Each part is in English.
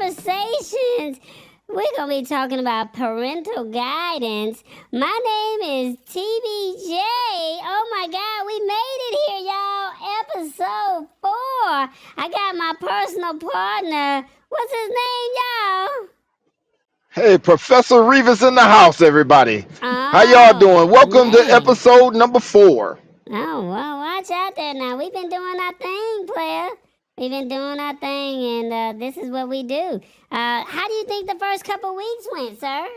conversations. We're going to be talking about parental guidance. My name is TBJ. Oh my God, we made it here, y'all. Episode 4. I got my personal partner. What's his name, y'all? Hey, Professor Revis in the house, everybody. How y'all doing? Oh, Welcome to man. episode number 4. Oh, well, watch out there now. We've been doing our thing, player. We've been doing our thing, and this is what we do. How do you think the first couple weeks went, sir?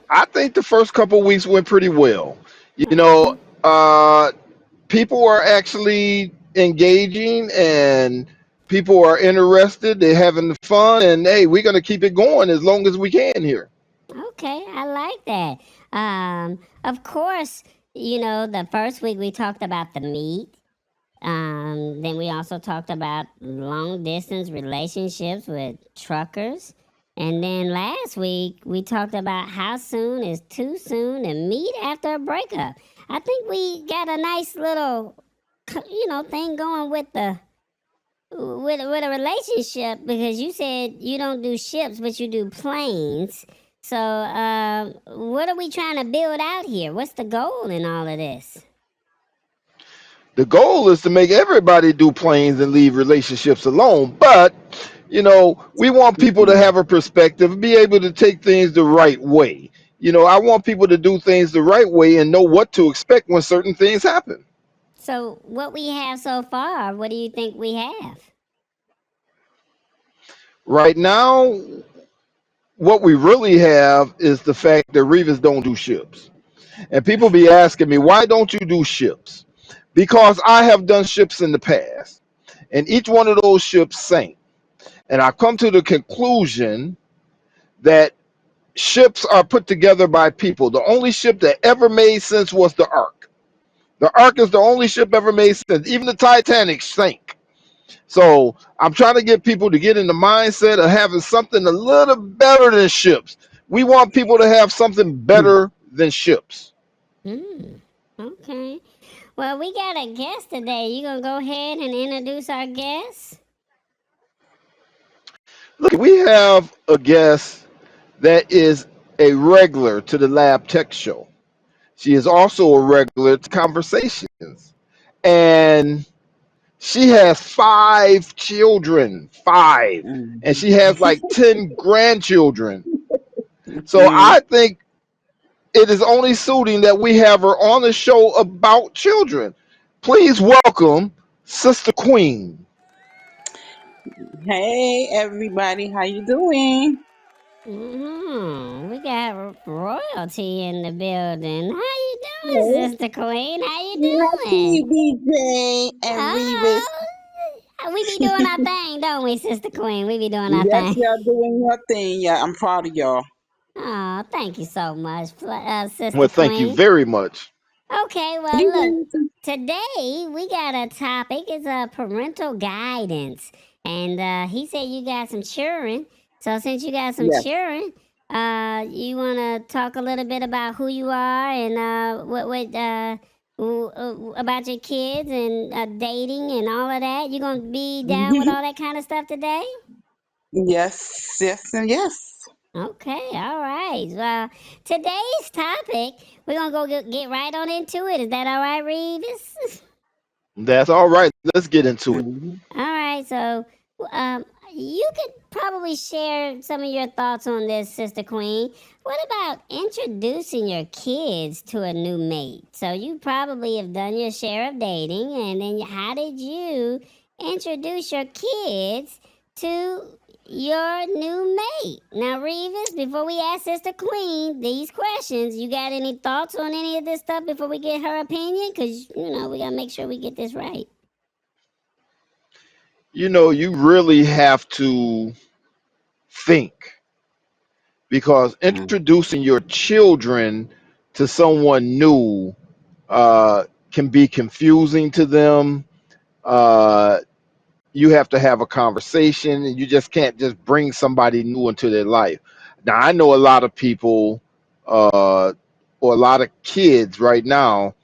I think the first couple weeks went pretty well. You know, Okay. people are actually engaging and people are interested. They're having fun, and hey, we're going to keep it going as long as we can here. Okay, I like that. Of course, the first week we talked about the meat. Then we also talked about long distance relationships with truckers. And then last week we talked about how soon is too soon to meet after a breakup. I think we got a nice little, thing going with a relationship because you said you don't do ships, but you do planes. So, what are we trying to build out here? What's the goal in all of this? The goal is to make everybody do planes and leave relationships alone. But, we want people to have a perspective, be able to take things the right way. I want people to do things the right way and know what to expect when certain things happen. So, what we have so far, what do you think we have? Right now, what we really have is the fact that Revis don't do ships. And people be asking me, why don't you do ships? Because I have done ships in the past. And each one of those ships sank. And I come to the conclusion that ships are put together by people. The only ship that ever made sense was the Ark. The Ark is the only ship ever made sense. Even the Titanic sank. So I'm trying to get people to get in the mindset of having something a little better than ships. We want people to have something better than ships. Okay. Well, we got a guest today. You gonna go ahead and introduce our guest? Look, we have a guest that is a regular to the Lab Tech Show. She is also a regular to Conversations. And she has 5 children, 5. And she has like 10 grandchildren. So I think it is only suiting that we have her on the show about children. Please welcome Sister Queen. Hey everybody, how you doing? We got royalty in the building. How you doing, Hey, Sister Queen? How you doing? TBJ and Revis. We be doing our thing, don't we, Sister Queen? We be doing our Yes, thing. y'all doing your thing. Yeah, I'm proud of y'all. Oh, thank you so much, Sister Well, thank you Queen. very much. Okay, well, You look, welcome. today we got a topic. It's parental guidance. And he said you got some children. So since you got some Yes. children, you want to talk a little bit about who you are and about your kids and dating and all of that. You going to be down with all that kind of stuff today? Yes, yes, and yes. Okay, all right. Well, today's topic, we're going to go get right on into it. Is that all right, Revis? That's all right. Let's get into it. Mhm. All right, so um, you could probably share some of your thoughts on this, Sister Queen. What about introducing your kids to a new mate? So you probably have done your share of dating, and then how did you introduce your kids to your new mate? Now, Revis, before we ask Sister Queen these questions, you got any thoughts on any of this stuff before we get her opinion? Because, we got to make sure we get this right. You really have to think because introducing your children to someone new can be confusing to them. Uh, you have to have a conversation, and you just can't just bring somebody new into their life. Now, I know a lot of people or a lot of kids right now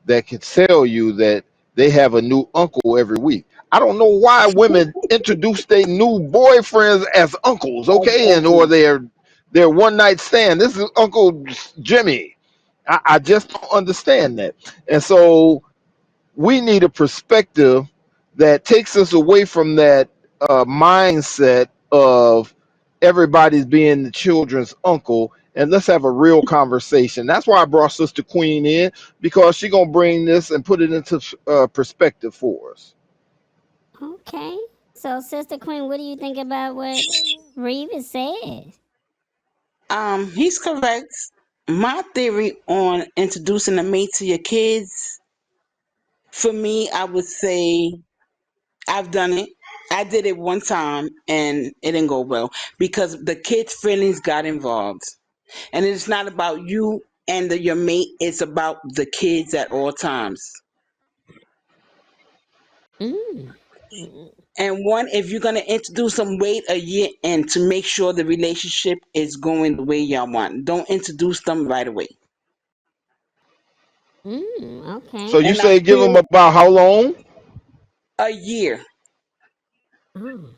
that can tell you that they have a new uncle every week. I don't know why women introduce their new boyfriends as uncles, okay, and or Uncle. their one night stand. This is Uncle Jimmy. I just don't understand that. And so we need a perspective that takes us away from that mindset of everybody's being the children's uncle, and let's have a real conversation. That's why I brought Sister Queen in, because she's gonna bring this and put it into perspective for us. Okay. So, Sister Queen, what do you think about what Revis said? He's correct. My theory on introducing a mate to your kids, for me, I would say I've done it. I did it one time and it didn't go well because the kids' feelings got involved. And it's not about you and your mate, it's about the kids at all times. Mm. Mm. And one, if you're gonna introduce them, wait a year and to make sure the relationship is going the way y'all want. Don't introduce them right away. So Okay. you And I say give them feel about how long? a year, Oh.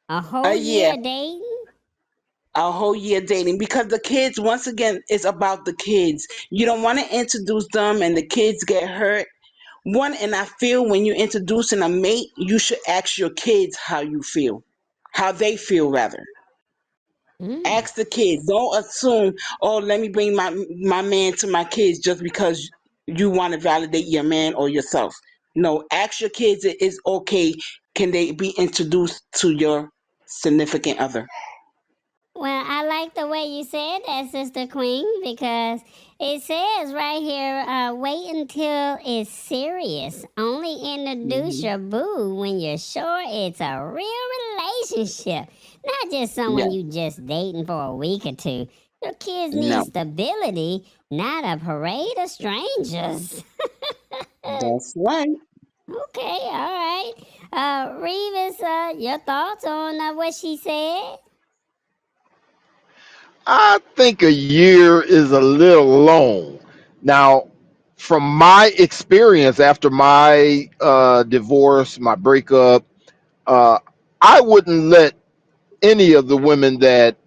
A a whole year, year dating? a whole year dating because the kids, once again, it's about the kids. You don't want to introduce them and the kids get hurt. One, and I feel when you're introducing a mate, you should ask your kids how you feel, how they feel rather. Mm. Ask the kids. Don't assume, oh, let me bring my man to my kids just because you want to validate your man or yourself. No, ask your kids. It is okay. Can they be introduced to your significant other? Well, I like the way you said that, Sister Queen, because it says right here, wait until it's serious. Only introduce Hmm. your boo when you're sure it's a real relationship, not just someone Yeah. you just dating for a week or two. Your kids need No, stability, not a parade of strangers. that's right. Okay, all right. Revis, your thoughts on what she said? I think a year is a little long. Now, from my experience after my divorce, my breakup, uh, I wouldn't let any of the women that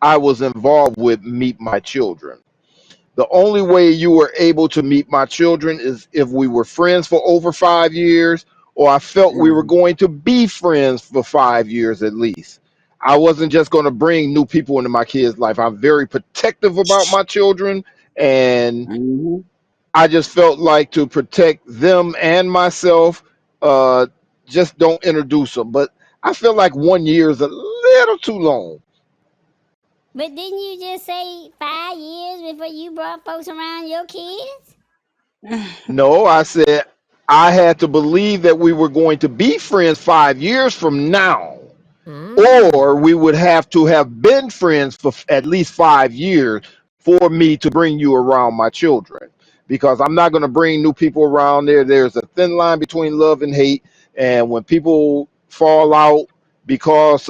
I was involved with meet my children. The only way you were able to meet my children is if we were friends for over 5 years, or I felt we were Hmm. going to be friends for 5 years at least. I wasn't just going to bring new people into my kids' life. I'm very protective about my children, and Hmm. I just felt like to protect them and myself, uh, just don't introduce them. But I feel like 1 year is a little too long. But didn't you just say 5 years before you brought folks around your kids? No, I said I had to believe that we were going to be friends 5 years from now, or Ah. we would have to have been friends for at least 5 years for me to bring you around my children. Because I'm not going to bring new people around there. There's a thin line between love and hate. And when people fall out because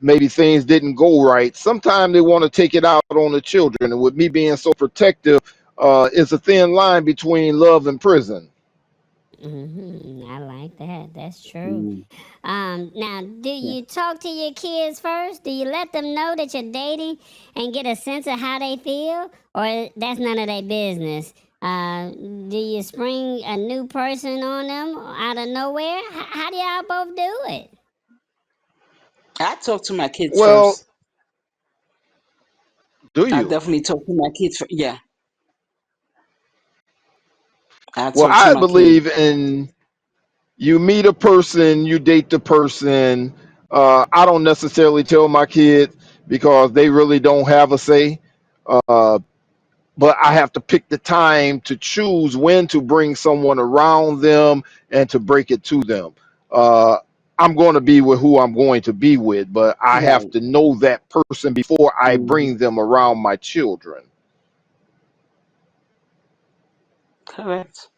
maybe things didn't go right, sometimes they want to take it out on the children. And with me being so protective, it's a thin line between love and prison. I like that. That's true. Mm. Now, do Yeah. you talk to your kids first? Do you let them know that you're dating and get a sense of how they feel, or that's none of their business? Do you spring a new person on them out of nowhere? How do y'all both do it? I talk to my kids Well, first. do I you? definitely talk to my kids. Yeah, I Well, talk to I my kids. believe in you meet a person, you date the person. I don't necessarily tell my kids because they really don't have a say. Uh, but I have to pick the time to choose when to bring someone around them and to break it to them. Uh, I'm going to be with who I'm going to be with, but I have Right. to know that person before I Hmm. bring them around my children. Correct.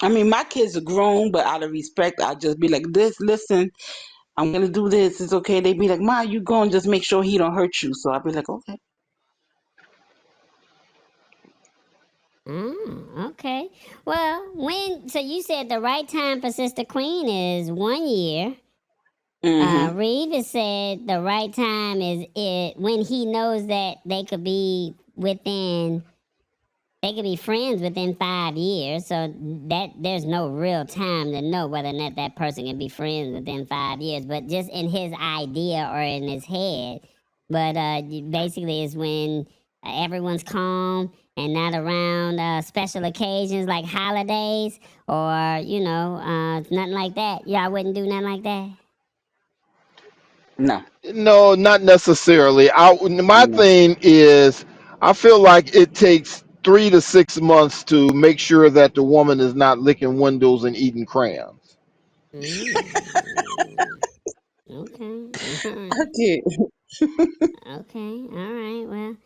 I mean, my kids are grown, but out of respect, I'll just be like, this, listen, I'm gonna do this. It's okay. They be like, Ma, you go and just make sure he don't hurt you. So I'll be like, okay. Okay. Well, so you said the right time for Sister Queen is 1 year. Mm-hmm. Revis said the right time is it when he knows that they could be friends within 5 years. So that there's no real time to know whether or not that person can be friends within 5 years, but just in his idea or in his head. But basically, it's when everyone's calm and not around special occasions like holidays or nothing like that. Y'all wouldn't do nothing like that. No. No, not necessarily. My No. thing is, I feel like it takes 3 to 6 months to make sure that the woman is not licking windows and eating crayons. Mm. Okay. All right. Okay. Okay. All right. Well,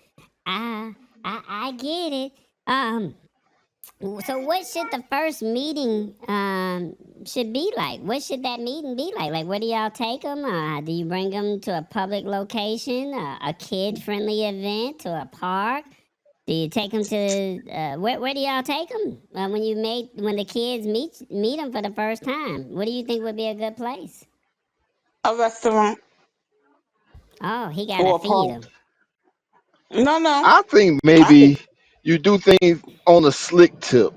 I get it. Um. So, what should the first meeting should be like? What should that meeting be like? Like, where do y'all take them? Do you bring them to a public location, a kid friendly event, to a park? Do you take them to where do y'all take them when the kids meet them for the first time? What do you think would be a good place? A restaurant Oh, he gotta or a feed park. them. No, no. I think I think. maybe you do things on a slick tip.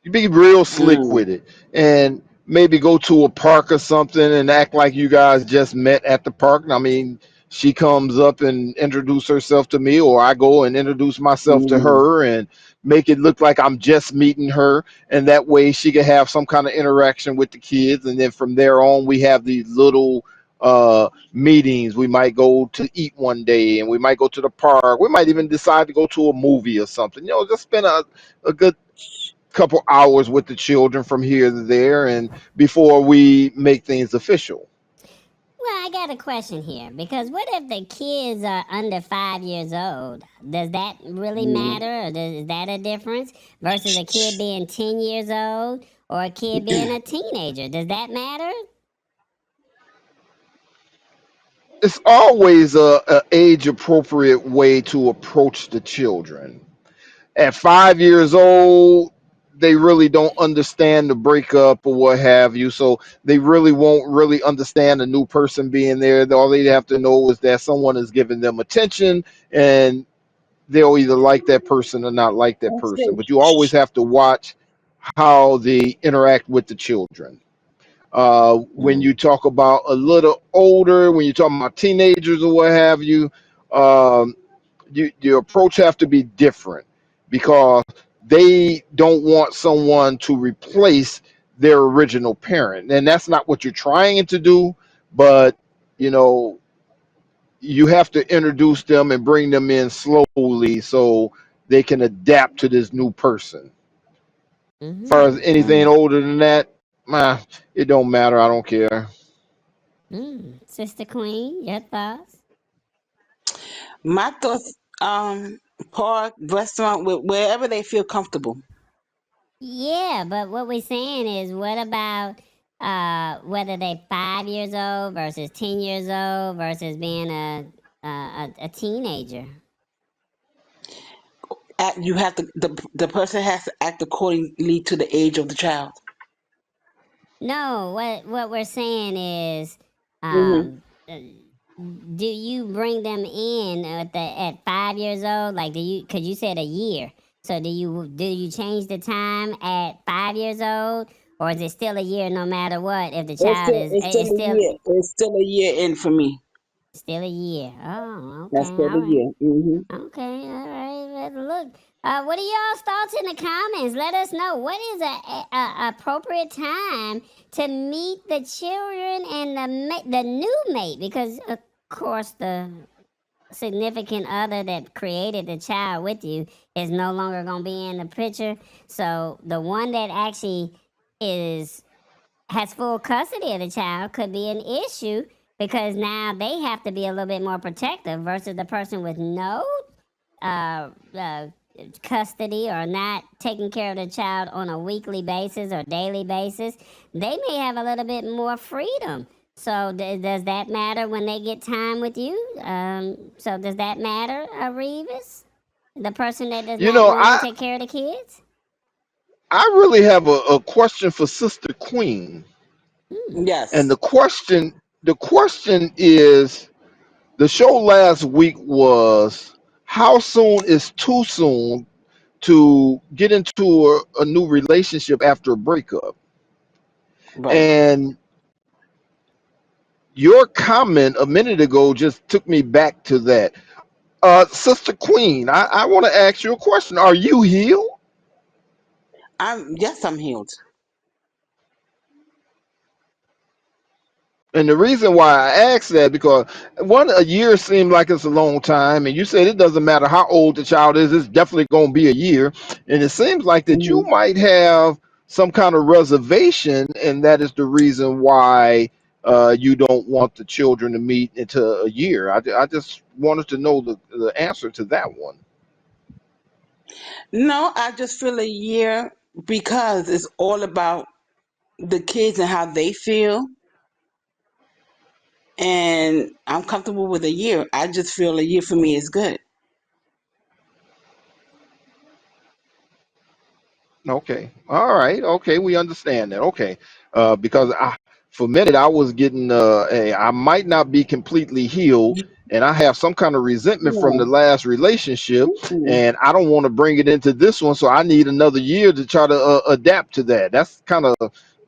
You be real slick Mm, with it, and maybe go to a park or something and act like you guys just met at the park. I mean, she comes up and introduce herself to me, or I go and introduce myself to mm. her and make it look like I'm just meeting her, and that way she can have some kind of interaction with the kids, and then from there on we have these little meetings. We might go to eat one day, and we might go to the park. We might even decide to go to a movie or something. Just spend a good couple hours with the children from here to there, and before we make things official. Well, I got a question here because what if the kids are under 5 years old? Does that really Mm. matter, or is that a difference versus a kid being 10 years old or a kid being a teenager? Does that matter? It's always a age appropriate way to approach the children. At 5 years old, they really don't understand the breakup or what have you, so they really won't really understand a new person being there. All they have to know is that someone is giving them attention, and they'll either like that person or not like that That's person. it. But you always have to watch how they interact with the children. When you Mm. talk about a little older, when you're talking about teenagers or what have you, um, your approach have to be different because they don't want someone to replace their original parent, and that's not what you're trying to do. But you know, you have to introduce them and bring them in slowly so they can adapt to this new person. As far as Mm-hmm. anything Mm. older than that, it don't matter. I don't care. Sister Queen, your thoughts? My thoughts. Park, restaurant, wherever they feel comfortable. Yeah, but what we're saying is, what about whether they 5 years old versus 10 years old versus being a teenager? You have to. The person has to act accordingly to the age of the child. No, what we're saying is, Hmm. uh, do you bring them in at 5 years old? Like, do you? Cause you said a year. So do you change the time at 5 years old, or is it still a year no matter what? If the child is, It's still it's a still year. It's still a year in for me. still a year. Oh, okay, That's still all a right. year. Hmm. Okay, all right. Look, what are y'all's thoughts in the comments? Let us know what is a appropriate time to meet the children and the new mate, because of course the significant other that created the child with you is no longer gonna be in the picture. So the one that actually is has full custody of the child could be an issue because now they have to be a little bit more protective versus the person with no uh, uh, custody or not taking care of the child on a weekly basis or daily basis. They may have a little bit more freedom. So does that matter when they get time with you? So does that matter, Revis? The person that does You not know, normally I take care of the kids? I really have a question for Sister Queen, Hmm. and Yes. the question is, the show last week was, how soon is too soon to get into a new relationship after a breakup? Right. And your comment a minute ago just took me back to that. Sister Queen, I want to ask you a question. Are you healed? I'm healed. And the reason why I asked that, because a year seemed like it's a long time, and you said it doesn't matter how old the child is, it's definitely going to be a year, and it seems like that you Hmm. might have some kind of reservation, and that is the reason why you don't want the children to meet into a year. I just wanted to know the answer to that one. No, I just feel a year because it's all about the kids and how they feel. And I'm comfortable with a year. I just feel a year for me is good. Okay. All right. Okay. We understand that. Okay. Because for a minute, I was getting, I might not be completely healed, and I have some kind of resentment from the No. last relationship, Mm-mm. and I don't want to bring it into this one. So I need another year to try to adapt to that. That's kind of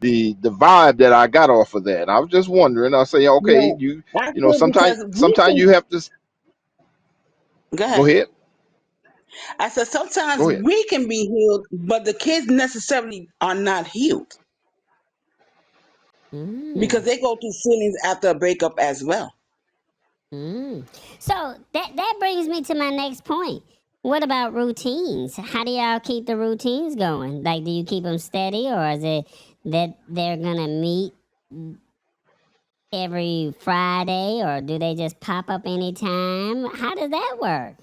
the vibe that I got off of that. I was just wondering. I say, okay, No. I sometimes feel because we sometimes can you have to go go ahead. ahead. I said sometimes Go ahead. we can be healed, but the kids necessarily are not healed because Mm. they go through feelings after a breakup as well. Mm. So that brings me to my next point. What about routines? How do y'all keep the routines going? Like, do you keep them steady, or is it that they're gonna meet every Friday, or do they just pop up anytime? How does that work?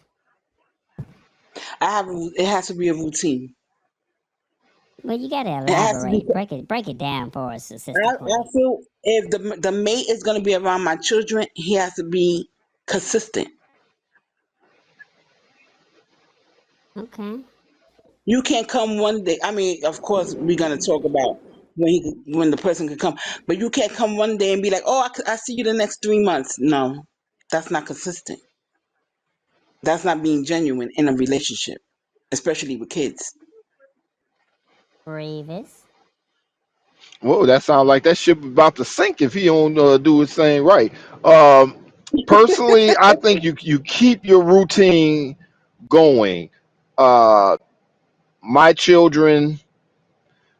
It has to be a routine. Well, you gotta It has to be. elaborate. Break it down for us, Sister I Queen. feel if the mate is going to be around my children, he has to be consistent. Okay. You can't come one day. I mean, of course, we're going to talk about when the person can come, but you can't come one day and be like, "Oh, I see you the next 3 months." No, that's not consistent. That's not being genuine in a relationship, especially with kids. Revis. Whoa, that sounds like that ship about to sink if he don't do his thing right. Um, Personally, I think you keep your routine going. Uh, my children,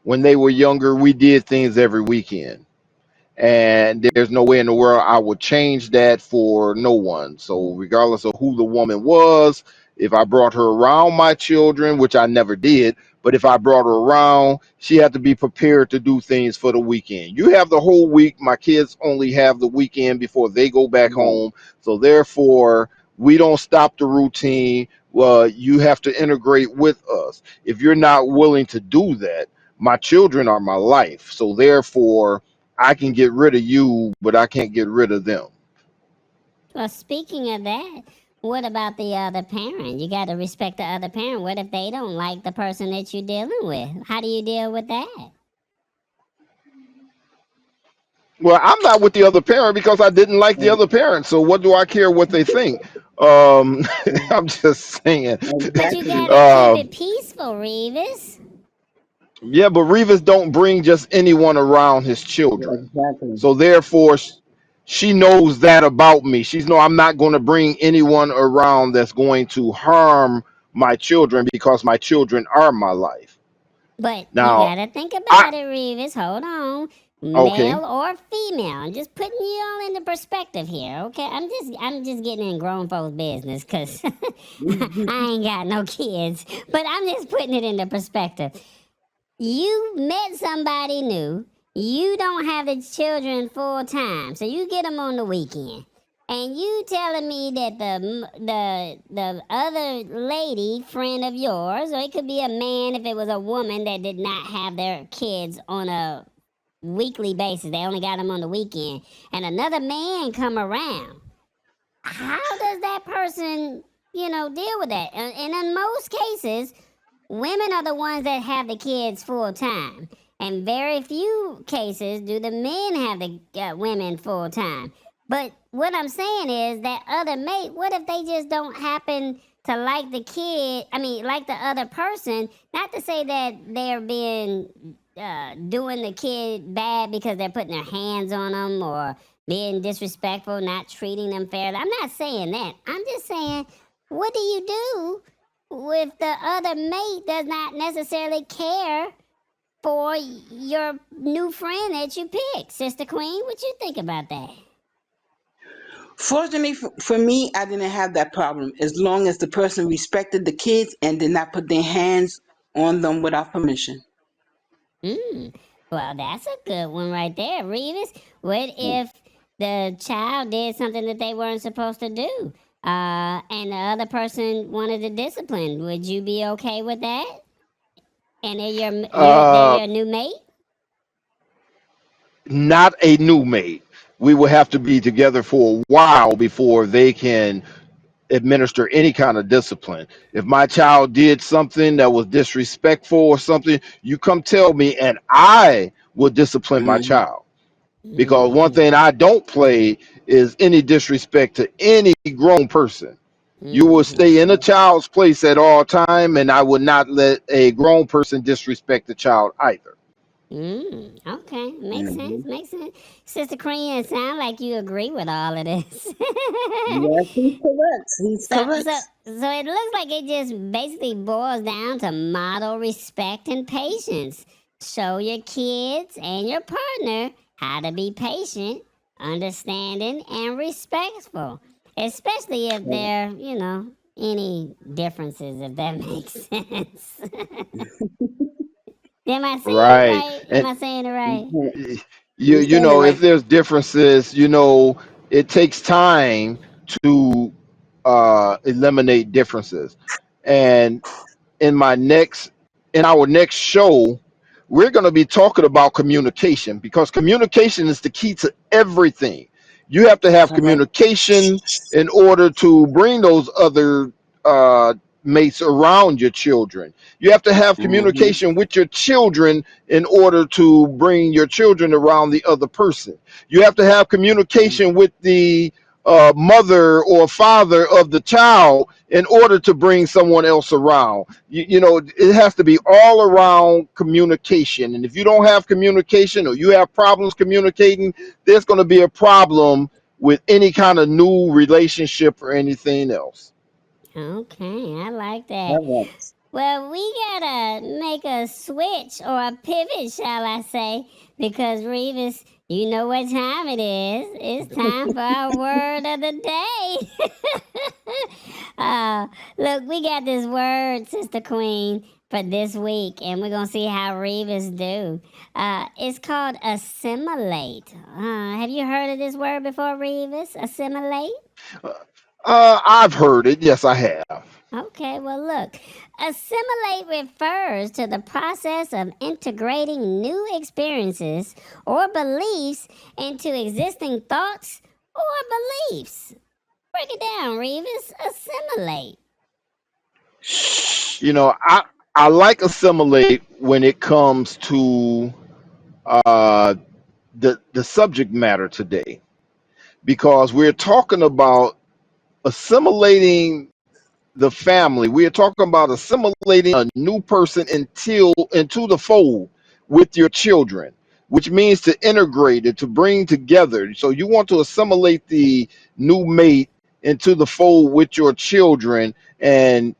when they were younger, we did things every weekend, and there's no way in the world I would change that for no one. So regardless of who the woman was, if I brought her around my children, which I never did, but if I brought her around, she had to be prepared to do things for the weekend. You have the whole week. My kids only have the weekend before they go back Right. home. So therefore, we don't stop the routine. Well, you have to integrate with us. If you're not willing to do that, my children are my life. So therefore, I can get rid of you, but I can't get rid of them. Well, speaking of that, what about the other parent? You got to respect the other parent. What if they don't like the person that you're dealing with? How do you deal with that? Well, I'm not with the other parent because I didn't like the other parent. So what do I care what they think? I'm just saying. But you Exactly. got to keep um, it peaceful, Revis. yeah, but Revis don't bring just anyone around his children. Exactly. So therefore, she knows that about me. She's no, I'm not going to bring anyone around that's going to harm my children because my children are my life. But you Now, got to think I about it, Revis. Hold on. okay. Male or female. I'm just putting you all into perspective here, okay? I'm just getting in grown folks' business because I ain't got no kids. But I'm just putting it into perspective. You met somebody new. You don't have the children full time, so you get them on the weekend. And you telling me that the other lady friend of yours, or it could be a man if it was a woman that did not have their kids on a weekly basis. They only got them on the weekend, and another man come around. How does that person, deal with that? And in most cases, women are the ones that have the kids full time, and very few cases do the men have the women full time. But what I'm saying is that other mate, what if they just don't happen to like the kid? I mean, like the other person. Not to say that they're being doing the kid bad because they're putting their hands on them or being disrespectful, not treating them fairly. I'm not saying that. I'm just saying, what do you do if the other mate does not necessarily care for your new friend that you picked? Sister Queen, what you think about that? Fortunately for me, I didn't have that problem as long as the person respected the kids and did not put their hands on them without permission. Mm. Well, that's a good one right there, Revis. What if the child did something that they weren't supposed to do, and the other person wanted to discipline? Would you be okay with that? And they're Uh, your new mate? Not a new mate. We will have to be together for a while before they can administer any kind of discipline. If my child did something that was disrespectful or something, you come tell me and I will discipline my Hmm. child. Because one thing Mm-hmm. I don't play is any disrespect to any grown person. You will Mm-hmm. stay in a child's place at all time, and I would not let a grown person disrespect the child either. Okay, makes sense. Hmm. Makes sense. Sister Queen, it sounds like you agree with all of this. Yes, he's correct. He's so, so, correct. so it looks like it just basically boils down to model respect and patience. Show your kids and your partner how to be patient, understanding, and respectful, especially if there, any differences. If that makes sense. Am I saying it Right. right? Am And I saying it right? Mhm. you You're you saying it know right. if there's differences, it takes time to eliminate differences. And in my next in our next show, we're going to be talking about communication, because communication is the key to everything. You have to have Correct. communication in order to bring those other uh, mates around your children. You have to have Hmm. communication with your children in order to bring your children around the other person. You have to have communication with the mother or father of the child in order to bring someone else around. It has to be all around communication. And if you don't have communication, or you have problems communicating, there's going to be a problem with any kind of new relationship or anything else. Okay, I like that. Correct. Well, we gotta make a switch or a pivot, shall I say, because Revis, you know what time it is. It's time for our word of the day. uh, Look, we got this word, Sister Queen, for this week, and we're gonna see how Revis do. It's called assimilate. Have you heard of this word before, Revis? Assimilate? I've heard it. Yes, I have. Okay, well, look, assimilate refers to the process of integrating new experiences or beliefs into existing thoughts or beliefs. Break it down, Revis. Assimilate. I like assimilate when it comes to uh, the subject matter today, because we're talking about assimilating the family. We are talking about assimilating a new person into the fold with your children, which means to integrate it, to bring together. So you want to assimilate the new mate into the fold with your children, and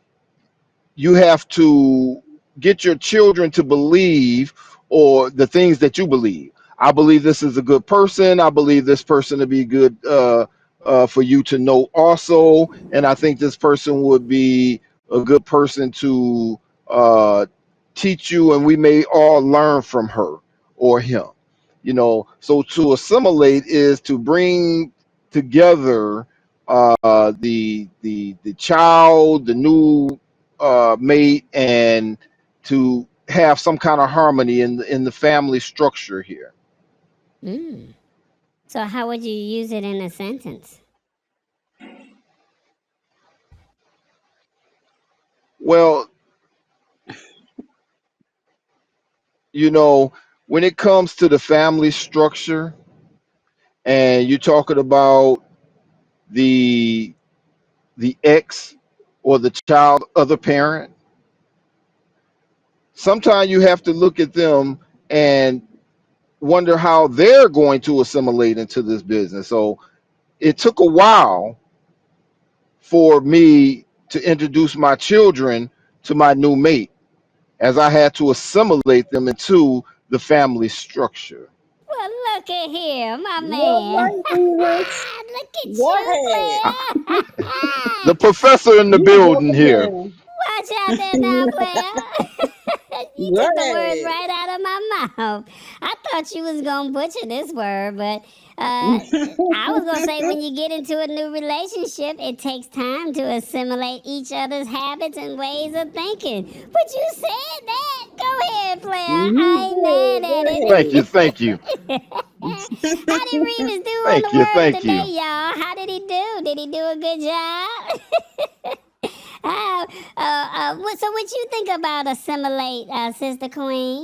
you have to get your children to believe, or the things that you believe. I believe this is a good person. I believe this person to be good for you to know also, and I think this person would be a good person to uh, teach you, and we may all learn from her or him. So to assimilate is to bring together the child, the new mate, and to have some kind of harmony in the family structure here. Mm. So, how would you use it in a sentence? Well, you know, when it comes to the family structure and you're talking about the ex or the child other parent, sometimes you have to look at them and wonder how they're going to assimilate into this business. So it took a while for me to introduce my children to my new mate as I had to assimilate them into the family structure. Well, look at here, my All man. right, Revis. Look at Go you, ahead. The player. professor in the You broke building it here. down. Watch out there now, player. You Go took the words ahead. right out of my mouth. I thought you was gonna butcher this word, but I was gonna say when you get into a new relationship, it takes time to assimilate each other's habits and ways of thinking. But you said that. Go ahead, player. I ain't You mad did. at Go Thank you, it. ahead. thank you, How did Revis do on thank the you, word of thank the you. day, y'all? How did he do? Did he do a good job? So what you think about assimilate, Sister Queen?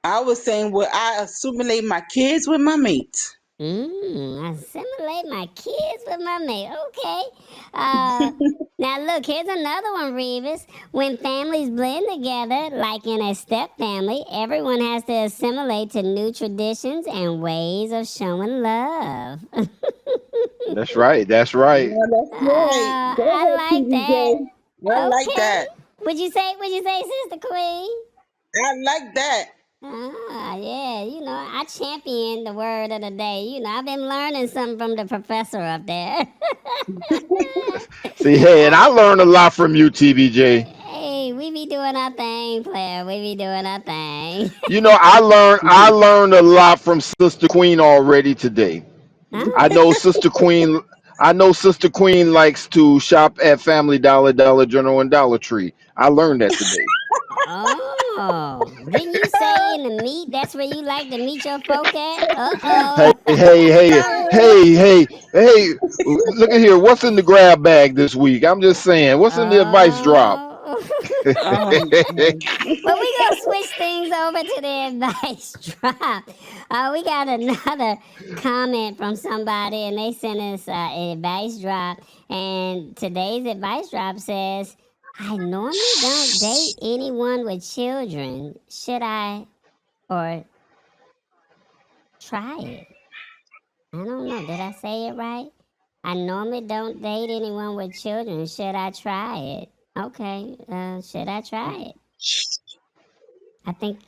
I was saying, well, I assimilate my kids with my mates. Assimilate my kids with my mate. Okay. Uh, Now look, here's another one, Revis. When families blend together, like in a step family, everyone has to assimilate to new traditions and ways of showing love. That's right, that's right. Yeah, that's right. Go I ahead, like that. TBJ. I like Okay. that. Would you say, Sister Queen? I like that. Yeah, I champion the word of the day. I've been learning something from the professor up there. See, hey, and I Uh, learned a lot from you, TBJ. hey, we be doing our thing, player. We be doing our thing. I learned a lot from Sister Queen already today. I Huh? know Sister Queen. I know Sister Queen likes to shop at Family Dollar, Dollar General, and Dollar Tree. I learned that today. Oh, didn't you say in the meat? That's where you like to meet your folk at? Uh Hey, oh. hey, hey, Some. hey! Look at here. What's in the grab bag this week? I'm just saying. What's in the advice drop? Oh. um, Well, we gonna switch things over to the advice drop. We got another comment from somebody, and they sent us an advice drop. And today's advice drop says, "I normally don't date anyone with children. Should I or try it?" I don't know. Did I say it right? I normally don't date anyone with children. Should I try it? Okay. Should I try it? I think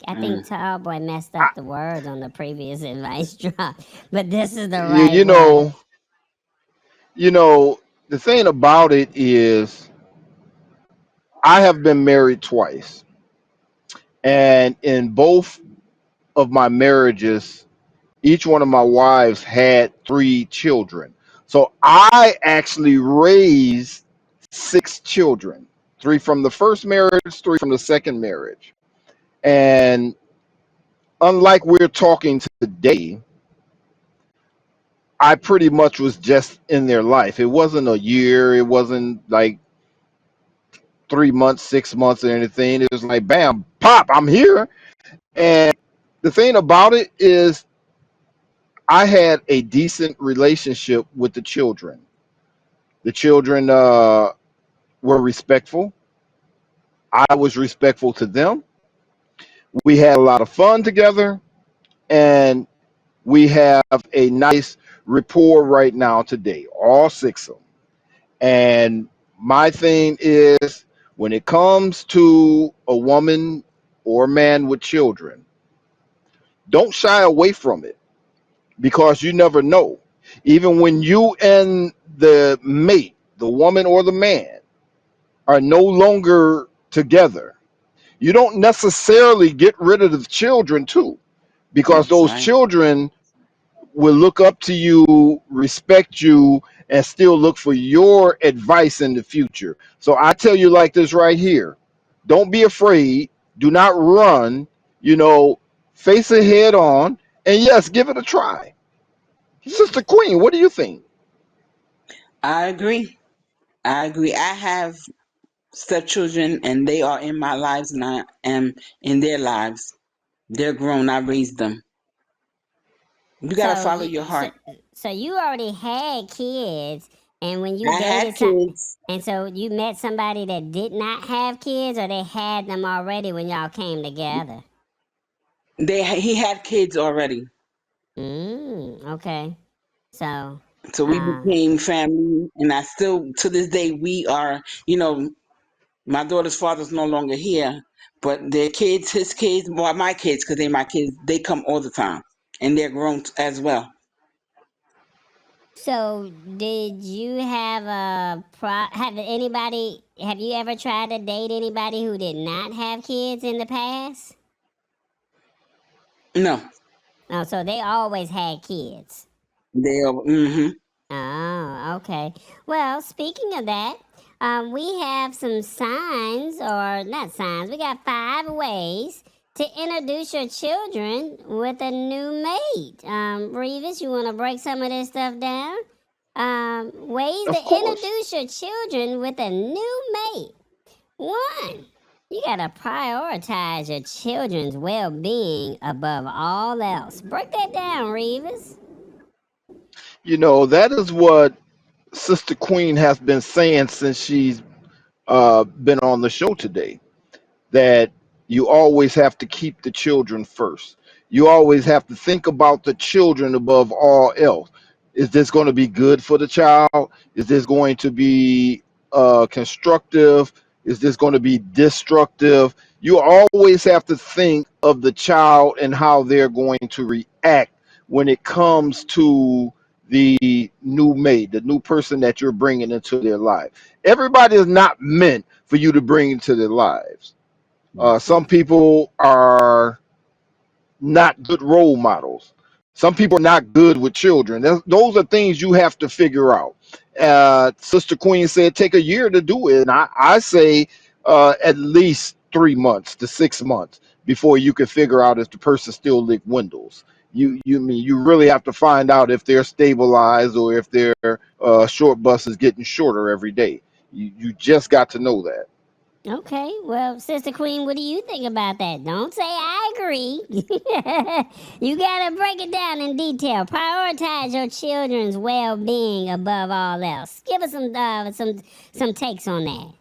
Tall Boy messed I, up the words on the previous advice drop, but this is the you, right you one. know, you know. The thing about it is, I have been married twice, and in both of my marriages, each one of my wives had 3 children. So I actually raised 6 children, 3 from the first marriage, 3 from the second marriage. And unlike we're talking today, I pretty much was just in their life. It wasn't a year, it wasn't like 3 months, 6 months, or anything. It was like, bam, pop, I'm here. And the thing about it is, I had a decent relationship with the children. The children were respectful. I was respectful to them. We had a lot of fun together, and we have a nice rapport right now today, all 6 of them. And my thing is, when it comes to a woman or a man with children, don't shy away from it because you never know. Even when you and the mate, the woman or the man, are no longer together, you don't necessarily get rid of the children too, because that's those right. children will look up to you, respect you, and still look for your advice in the future. So I tell you like this right here: don't be afraid, do not run, you know, face it head on, and yes, give it a try. Sister Queen, what do you think? I agree. I agree. I have stepchildren, and they are in my lives, and I am in their lives. They're grown. I raised them. You gotta So follow you your so, heart. so you already had kids, and when you I had dated some, kids. and so you met somebody that did not have kids, or they had them already when y'all came together. He had kids already. Okay. So, So we uh, became family, and I still, to this day, we are. My daughter's father's no longer here, but their kids, his kids, well, my kids, because they're my kids, they come all the time, and they're grown as well. so did you have have you ever tried to date anybody who did not have kids in the past? No, Oh, so they always had kids. they are. Mm-hmm. Oh, okay. Well, speaking of that, we have some signs, or not signs, we got 5 ways to introduce your children with a new mate. Revis, you want to break some of this stuff down? Ways to Of course. introduce your children with a new mate. One, you got to prioritize your children's well being above all else. Break that down, Revis. That is what Sister Queen has been saying since she's been on the show today. That you always have to keep the children first. You always have to think about the children above all else. Is this going to be good for the child? Is this going to be constructive? Is this going to be destructive? You always have to think of the child and how they're going to react when it comes to the new mate, the new person that you're bringing into their life. Everybody is not meant for you to bring into their lives. Some people are not good role models. Some people are not good with children. Those are things you have to figure out. Sister Queen said take a year to do it, and I say at least 3 months to 6 months before you can figure out if the person still lick windows. You really have to find out if they're stabilized or if their short bus is getting shorter every day. You just got to know that. Okay, well, Sister Queen, what do you think about that? Don't say I agree. You gotta break it down in detail. Prioritize your children's well-being above all else. Give us some takes on that.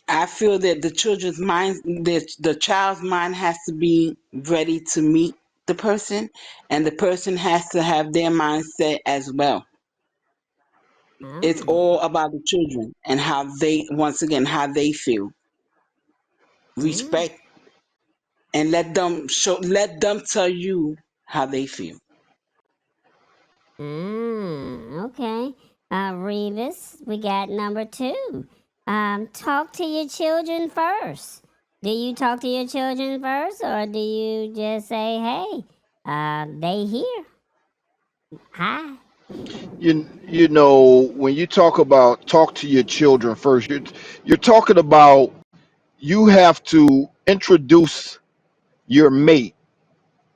I feel that the child's mind has to be ready to meet the person, and the person has to have their mindset as well. It's Oh, all about the children and once again, how they feel. mm, Respect and let them tell you how they feel. okay. Revis, we got number 2. Talk to your children first. Do you talk to your children first, or do you just say, "Hey, they here. Hi"? When you talk about talk to your children first, you're talking about you have to introduce your mate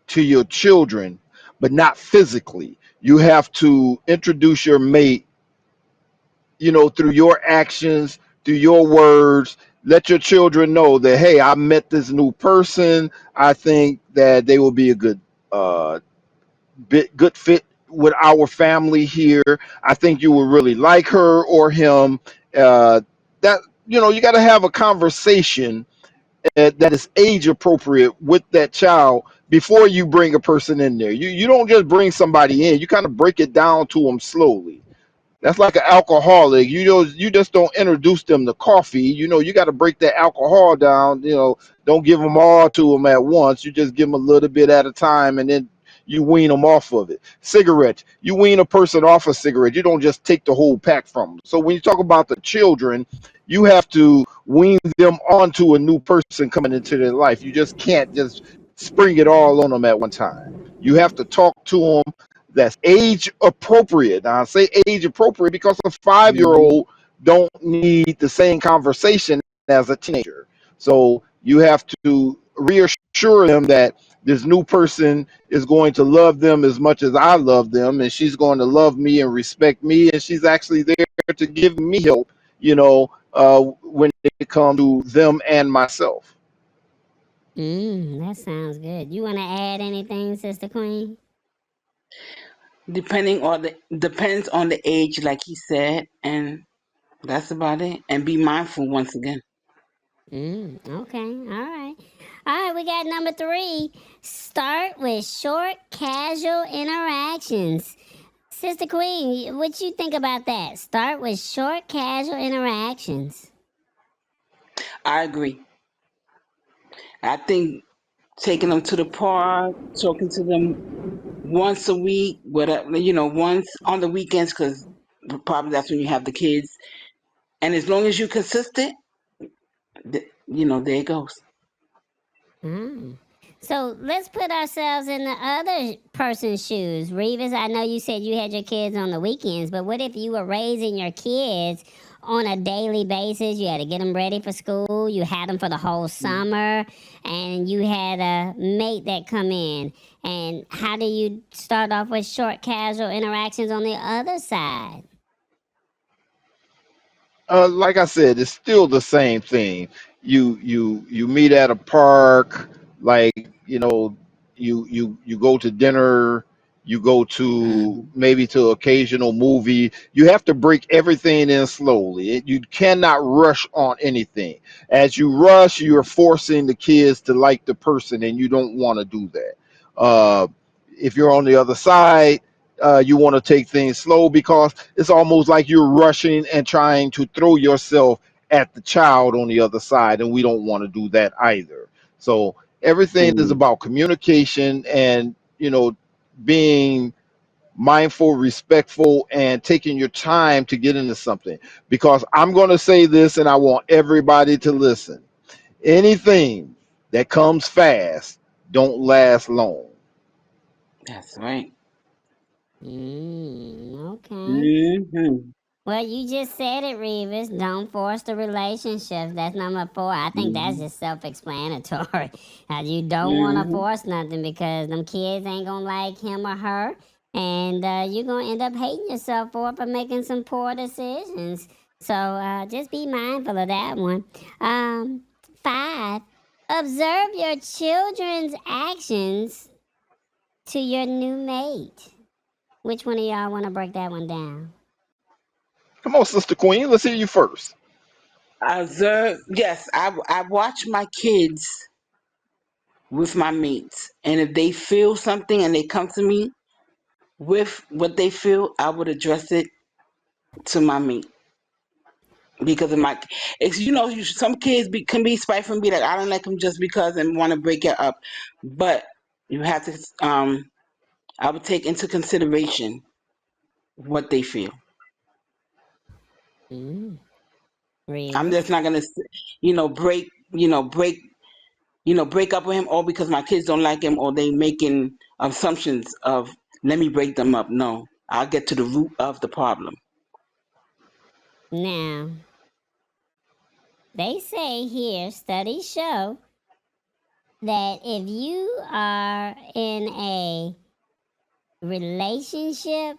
to your children, but not physically. You have to introduce your mate, through your actions, through your words. Let your children know that, hey, I met this new person. I think that they will be a uh, good fit with our family here. I think you will really like her or him. That you got to have a conversation that is age appropriate with that child before you bring a person in there. You don't just bring somebody in. You kind of break it down to them slowly. That's like an alcoholic. You just don't introduce them to coffee. You got to break that alcohol down. Don't give them all to them at once. You just give them a little bit at a time, and then you wean them off of it. Cigarettes. You wean a person off a cigarette. You don't just take the whole pack from them. So when you talk about the children, you have to wean them onto a new person coming into their life. You just can't just spring it all on them at one time. You have to talk to them that's age appropriate. Now I say age appropriate because a 5 year Mhm. old don't need the same conversation as a teenager. So you have to reassure them that this new person is going to love them as much as I love them, and she's going to love me and respect me, and she's actually there to give me help, when it comes to them and myself. That sounds good. You want to add anything, Sister Queen? Depends on the age, like he said, and that's about it. And be mindful once again. Okay. All right. All right. We got number three. Start with short, casual interactions. Sister Queen, what you think about that? Start with short, casual interactions. I agree. I think taking them to the park, talking to them once a week, whatever, once on the weekends, because probably that's when you have the kids. And as long as you're consistent, there it goes. Mm. So let's put ourselves in the other person's shoes. Revis, I know you said you had your kids on the weekends, but what if you were raising your kids on a daily basis? You had to get them ready for school, you had them for the whole summer, and you had a mate that come in. And how do you start off with short, casual interactions on the other side? Like I said, it's still the same thing. You meet at a park, like you go to dinner, you go to Hmm. maybe to occasional movie. You have to break everything in slowly. You cannot rush on anything. As you rush, you're forcing the kids to like the person, and you don't want to do that. Uh, if you're on the other side, you want to take things slow because it's almost like you're rushing and trying to throw yourself at the child on the other side, and we don't want to do that either. So everything is Hmm. about communication and being mindful, respectful, and taking your time to get into something. Because I'm going to say this, and I want everybody to listen. Anything that comes fast don't last long. That's right. Okay. Hmm. Well, you just said it, Revis. Don't force the relationship. That's number four. I think that's Hmm. just self-explanatory. You don't want to Hmm. force nothing because them kids ain't gonna like him or her, and you're gonna end up hating yourself for making some poor decisions. So just be mindful of that one. Five. Observe your children's actions to your new mate. Which one of y'all want to break that one down? Come on, Sister Queen, let's hear you first. Observe. Yes, I watch my kids with my mates, and if they feel something and they come to me with what they feel, I would address it to my mate. Because of my, it's some kids can be spiteful and be like, I don't like him just because, and want to break it up. But you have to, I would take into consideration what they feel. Mm. I'm just Revis. not gonna, break, break up with him all because my kids don't like him or they making assumptions of let me break them up. No, I'll get to the root of the problem. Now, they say here, studies show that if you are in a relationship,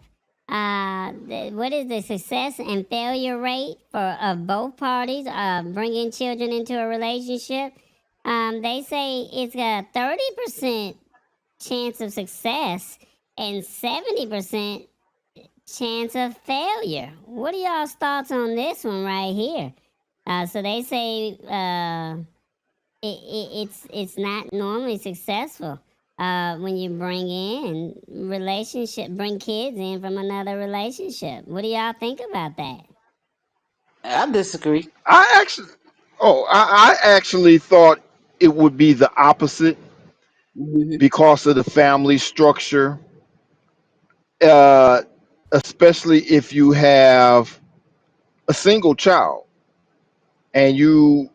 what is the success and failure rate for of both parties bringing children into a relationship? They say it's a 30% chance of success and 70% chance of failure. What are y'all's thoughts on this one right here? So they say it's not normally successful when you bring kids in from another relationship. What do y'all think about that? I disagree. I actually, I actually thought it would be the opposite Hmm. because of the family structure, uh, especially if you have a single child and you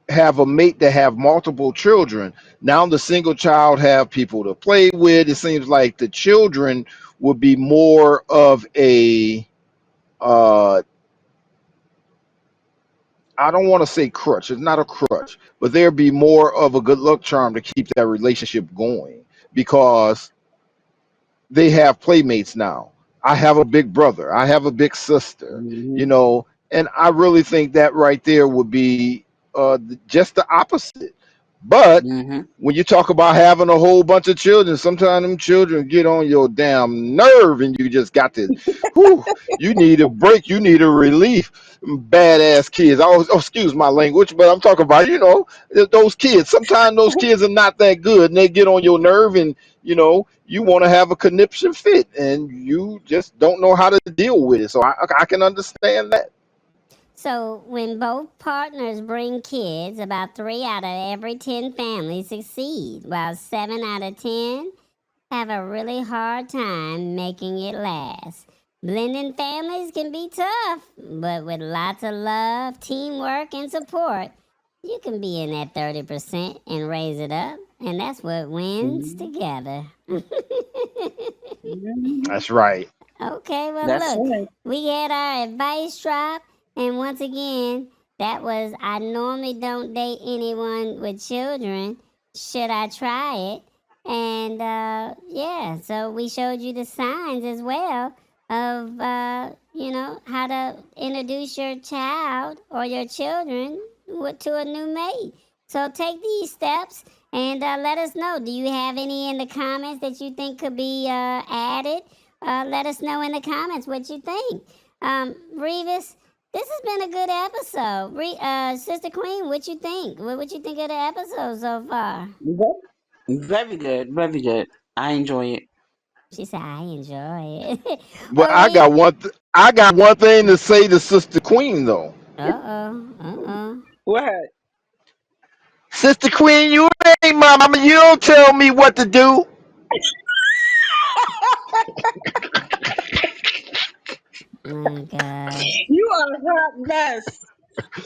have a mate that have multiple children. Now the single child have people to play with. It seems like the children would be more of a uh, I don't want to say crutch. It's not a crutch, but there'd be more of a good luck charm to keep that relationship going because they have playmates now. I have a big brother. I have a big sister. Hmm. And I really think that right there would be just the opposite. But Mm-hmm. when you talk about having a whole bunch of children, sometimes them children get on your damn nerve, and you just got to, whew, you need a break, you need a relief. Badass kids. Oh, excuse my language, but I'm talking about, those kids. Sometimes those kids are not that good, and they get on your nerve, and you want to have a conniption fit, and you just don't know how to deal with it. So I can understand that. So, when both partners bring kids, about 3 out of every 10 families succeed, while 7 out of 10 have a really hard time making it last. Blending families can be tough, but with lots of love, teamwork, and support, you can be in that 30% and raise it up. And that's what wins Mm-hmm. together. Mm-hmm. That's right. Okay, well, That's look, right. we had our advice drop, and once again, that was I normally don't date anyone with children. Should I try it? And yeah, so we showed you the signs as well of how to introduce your child or your children to a new mate. So take these steps and let us know. Do you have any in the comments that you think could be added? Let us know in the comments what you think. Revis, this has been a good episode. Sister Queen, what you think? What you think of the episode so far? Very good. Very good. I enjoy it. She said, I enjoy it. Well, well, I got one thing to say to Sister Queen though. uh-oh. What? Sister Queen, you ain't my mama. You don't tell me what to do. My God. You are a hot mess.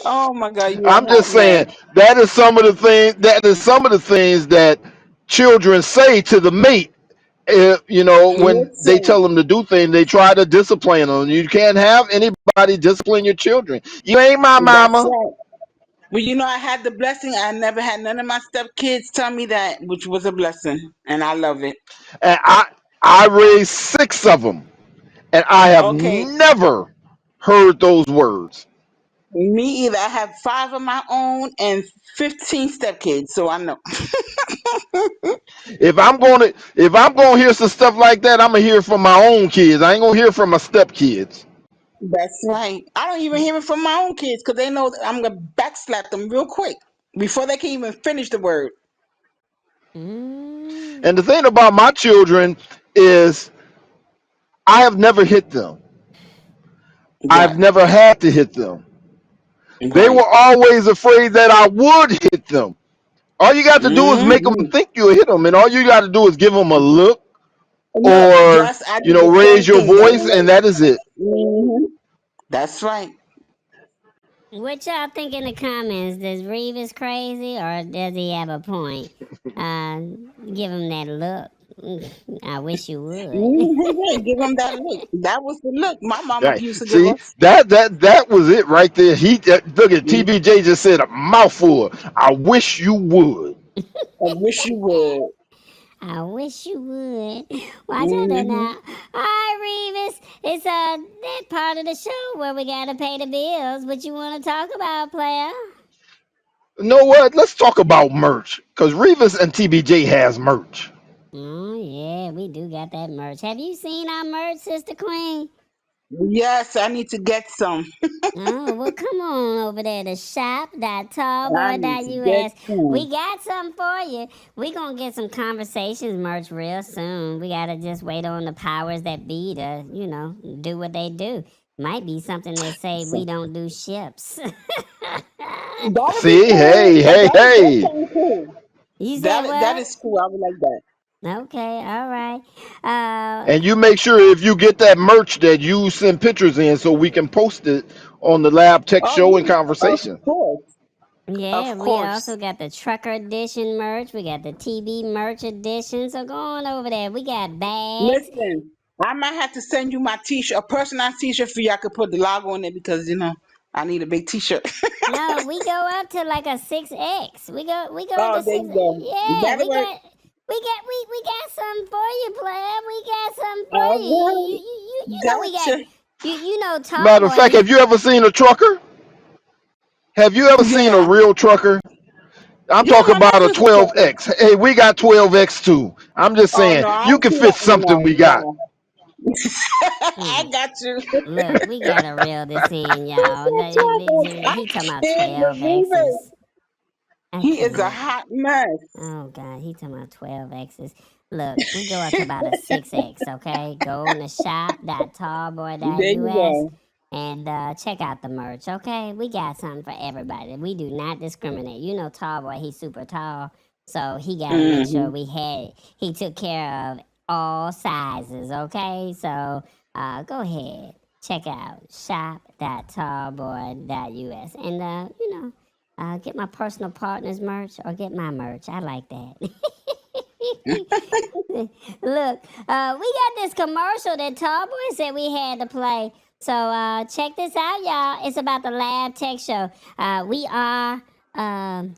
Oh my God, you a I'm hot just saying mess. that is some of the things that children say to the mate. When they tell Listen, them to do things, they try to discipline them. You can't have anybody discipline your children. You ain't my that's mama. right. Well, I had the blessing. I never had none of my stepkids tell me that, which was a blessing, and I love it. And I raised 6 of them, and I have Okay, never heard those words. me either. I have 5 of my own and 15 stepkids, so I know. If I'm gonna hear some stuff like that, I'm gonna hear from my own kids. I ain't gonna hear from my stepkids. That's right. I don't even hear it from my own kids because they know that I'm gonna backslap them real quick before they can even finish the word. Mm, And the thing about my children is I have never hit them. I've Right, never had to hit them. They right. were always afraid that I would hit them. All you got to do is make them Hmm. think you hit them, and all you got to do is give them a look Look, or just I did the raise same your thing. That voice, and look. that is it. Hmm. That's right. what y'all think in the comments? Does Revis crazy or does he have a point? Uh, Give him that look. I wish you would. Hmm. Give them that look. That was the look my mama Right? used to give See, us. that was it right there. Look at Mhm. TBJ just said a mouthful. I wish you would. I wish you would. I wish you would. Watch out there Hmm. now. All right, Revis. It's that part of the show where we gotta pay the bills. What you want to talk about, player? You know what? Let's talk about merch because Revis and TBJ has merch. Oh yeah, we do got that merch. Have you seen our merch, Sister Queen? Yes, I need to get some. Oh, well, come on over there to I need to get shop.tallboy.us. some. We got something for you. We gonna get some conversations merch real soon. We gotta just wait on the powers that be to, do what they do. Might be something that say we So, don't do ships. that'll be See, cool. hey, hey, That hey. sounds cool. You said That what? is cool. I would like that. Okay, all right. Uh, And you make sure if you get that merch that you send pictures in so we can post it on the Lab Tech Oh Show and yeah, of Conversation. course, yeah, of we course. also got the trucker edition merch. We got the TB merch edition. So go on over there. We got bags. Listen, I might have to send you my T-shirt, a personalized T-shirt for you. I could put the logo on it because I need a big T-shirt. No, we go up to like a 6X. We go up Oh, to there six. you go. Yeah, That'll work. we got something for you, player. We got something for All you. right, You know we got gotcha. Matter of fact, Tallboy. have you ever seen a trucker? Have you ever seen a Yeah. real trucker? I'm Yeah, talking I got about a you, Professor. 12X. Hey, we got 12X too. I'm just Oh saying no, I you don't can see fit that. something No, we got. no. I Mm. got you. Look, we gotta reel this in, That's y'all. so trouble. I He talking about stand with 12 Revis. X's. I He is a cannot. hot mess. Oh God, he talking about 12 X's. Look, we go up to about a 6X, okay? Go on to There you shop.tallboy.us go. and check out the merch, okay? We got something for everybody. We do not discriminate. You know Tallboy, he's super tall, so he gotta make sure Hmm. he took care of all sizes, okay? So go ahead, check out shop.tallboy.us and get my personal partner's merch or get my merch. I like that. Look, we got this commercial that Tallboy said we had to play. So check this out, y'all. It's about the Lab Tech Show. We are on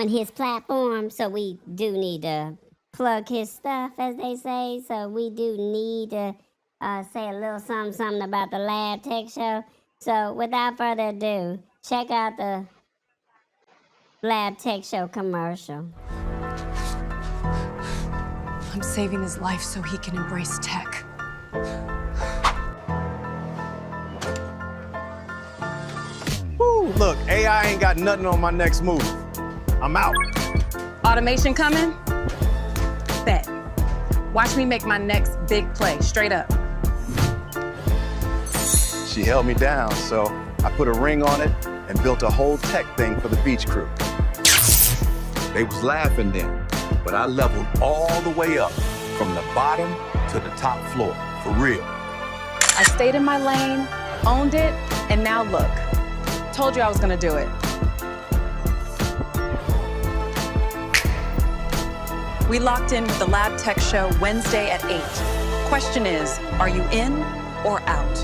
his platform, so we do need to plug his stuff, as they say. So we do need to say a little something about the Lab Tech Show. So without further ado, check out the Lab Tech Show commercial. I'm saving his life so he can embrace tech. Woo, look, AI ain't got nothing on my next move. I'm out. Automation coming? Bet. Watch me make my next big play, straight up. She held me down, so I put a ring on it and built a whole tech thing for the beach crew. They was laughing then, but I leveled all the way up from the bottom to the top floor, for real. I stayed in my lane, owned it, and now look. Told you I was gonna do it. We locked in with the Lab Tech Show Wednesday at 8. Question is, are you in or out?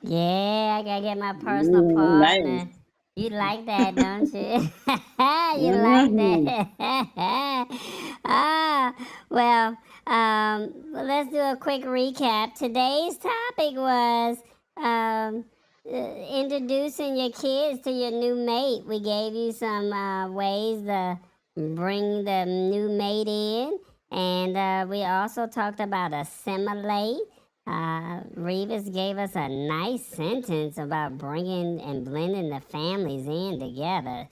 Yeah, I gotta get my personal Nice. partner. You like that, don't you? You like Hmm. that? Well, let's do a quick recap. Today's topic was um, introducing your kids to your new mate. We gave you some ways to bring the new mate in, and we also talked about assimilate. Revis gave us a nice sentence about bringing and blending the families in together.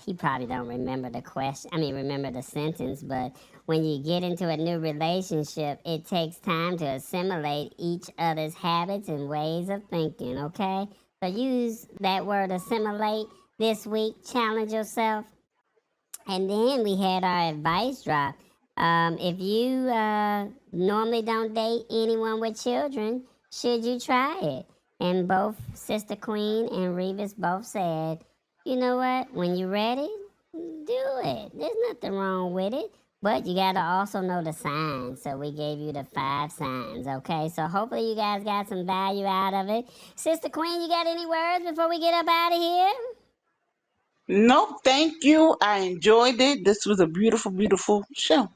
He probably don't remember the question. I mean, remember the sentence. But when you get into a new relationship, it takes time to assimilate each other's habits and ways of thinking. Okay, so use that word assimilate this week. Challenge yourself. And then we had our advice drop. If you normally don't date anyone with children, should you try it? And both Sister Queen and Revis both said, you know what? When you're ready, do it. There's nothing wrong with it. But you got to also know the signs. So we gave you the 5 signs, okay? So hopefully you guys got some value out of it. Sister Queen, you got any words before we get up out of here? Nope, thank you. I enjoyed it. This was a beautiful, beautiful show.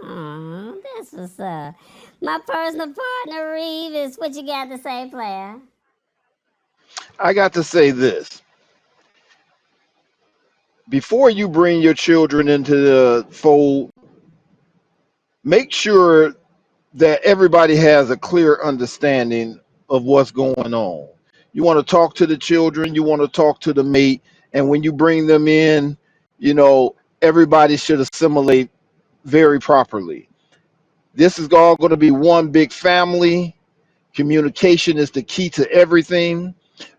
Oh, that's what's up. My personal partner, Revis. What you got to say, player? I got to say this. Before you bring your children into the fold, make sure that everybody has a clear understanding of what's going on. You want to talk to the children, you want to talk to the mate, and when you bring them in, you know, everybody should assimilate very properly. This is all going to be one big family. Communication is the key to everything.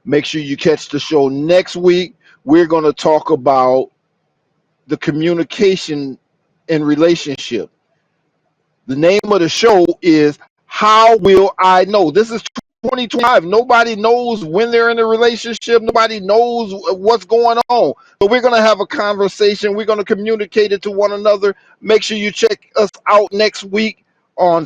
Make sure you catch the show next week. We're going to talk about the communication in relationship. The name of the show is How Will I Know? This is 2025. Nobody knows when they're in a relationship. Nobody knows what's going on. But we're going to have a conversation. We're going to communicate it to one another. Make sure you check us out next week on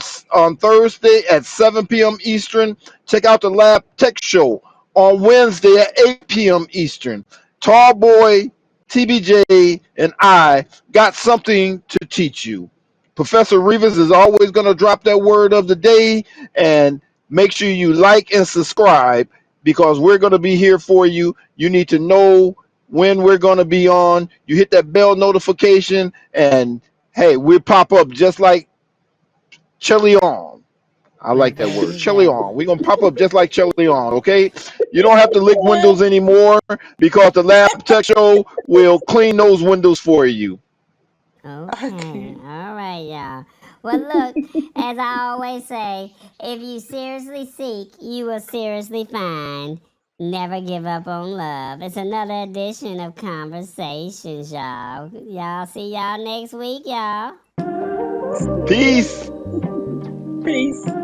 Thursday at 7 p.m. Eastern. Check out the Lab Tech Show on Wednesday at 8 p.m. Eastern. Tallboy, TBJ, and I got something to teach you. Professor Revis is always going to drop that word of the day, and Make sure you like and subscribe because we're going to be here for you. You need to know when we're going to be on. You hit that bell notification, and hey, we pop up just like Chili on. I Well, like that there word, you Chili go. on. We're going to pop up just like Chili on, okay? You don't have to lick windows anymore because the Lab Tech Show will clean those windows for you. Okay. Okay. All right, y'all. Well, look, as I always say, if you seriously seek, you will seriously find. Never give up on love. It's another edition of Conversations, y'all. Y'all see y'all next week, y'all. Peace. Peace.